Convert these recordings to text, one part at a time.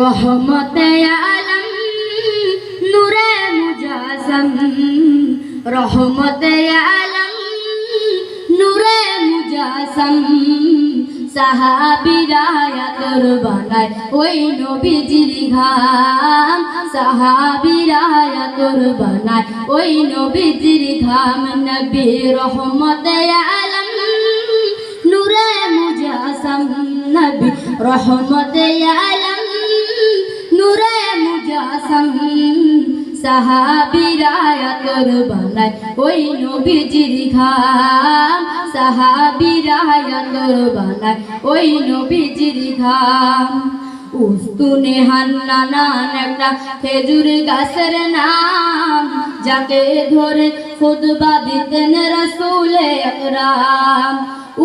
রহমতে আলম নূরে মুজাসম, রহমতে আলম নূরে মুজাসম, সাহাবীরা আতর বানায় ওই নবীজির ঘাম, সাহাবীরা আতর বানায় ওই নবীজির ঘাম। নবী রহমতে আলম নূরে মুজাসম, নবী রহমতে আলম নূরে মুজাসম, সাহাবীরা আতর বানায় ওই নবীজির ঘাম, সাহাবীরা আতর বানায় ওই নবীজির ঘাম। উস্তুনে হান্নান একটা খেজুর গাছের নাম, যাকে ধরে খুতবা দিতেন রাসূলে আকরাম।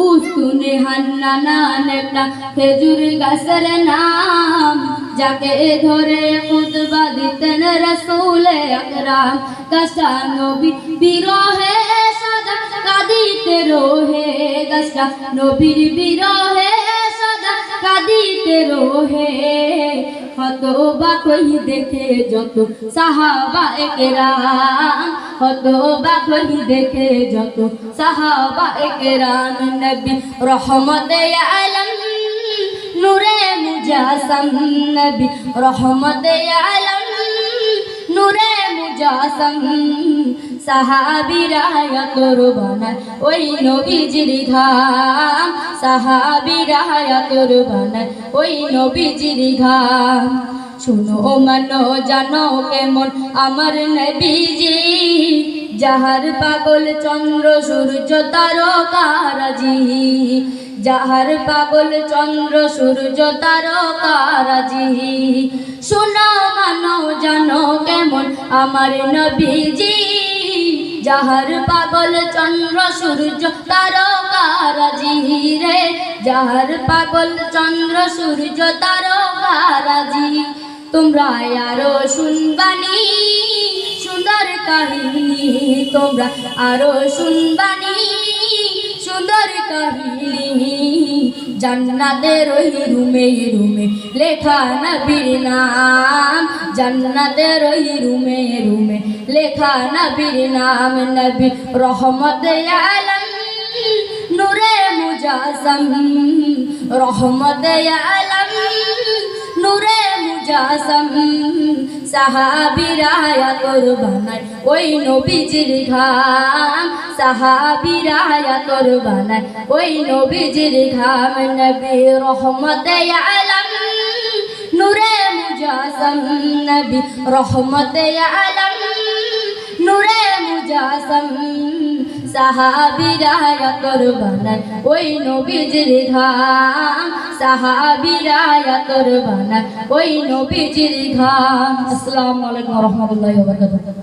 উস্তুনে হান্নান একটা খেজুর গাছের নাম, যাকে ধরে খুতবা দিতেন রাসূলে আকরাম। গাছটা নবী বিরহে সদা কাঁদিতে রোহে, গাছটা নবীর বিরহে সদা কাঁদিতে রোহে। হতবা কই দেখে যত সাহাবা একরাম, হতবা কই দেখে যত সাহাবা একরাম। নবী রহমতে আলম নূরে মুজাসম, নবী রহমতে আলম নূরে মুজাসম, সাহাবীরা আতর বানায় ওই নবীজির ঘাম, সাহাবীরা আতর বানায় ওই নবীজির ঘাম। শুনো মানো জানো কেমন আমার নবীজি, যাহার পাগল চন্দ্র সূর্য তারকারাজি, যাহার পাগল চন্দ্র সূর্য তারকারাজি। শোনো মানো জানো কেমন আমার নবীজি, যাহার পাগল চন্দ্র সূর্য তারকারাজি রে, যাহার পাগল চন্দ্র সূর্য তারকারাজি। তোমরা আরো শুনবানি সুন্দর কাহিনী, তোমরা আরো শুনবানি সুন্দর কাহিনী। জান্নাতের ওই রুমে রুমে লেখা নবীর নাম, জান্নাতের ওই রুমে রুমে লেখা নবীর নাম। নবী রহমতে আলম নূরে মুজাসম, রহমতে আলম নূরে মুজাসম, সাহাবীরা আতর বানায় ওই নবীজির ঘাম, সাহাবীরা আতর বানায় ওই নবীজির ঘাম। নবী রহমতে আলম নূরে মুজাসম, নবী রহমতে আলম নূরে মুজাসম, সাহাবীরা আতর বানায় ওই নবীজির ঘাম, সাহাবীরা আতর বানায় ওই নবীজির ঘাম। আসসালামু আলাইকুম ওয়া রাহমাতুল্লাহি ওয়া বারাকাতুহু।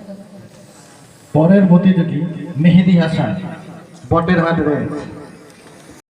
পরের প্রতিযোগী মেহেদী হাসান বটের হাট রয়েছে।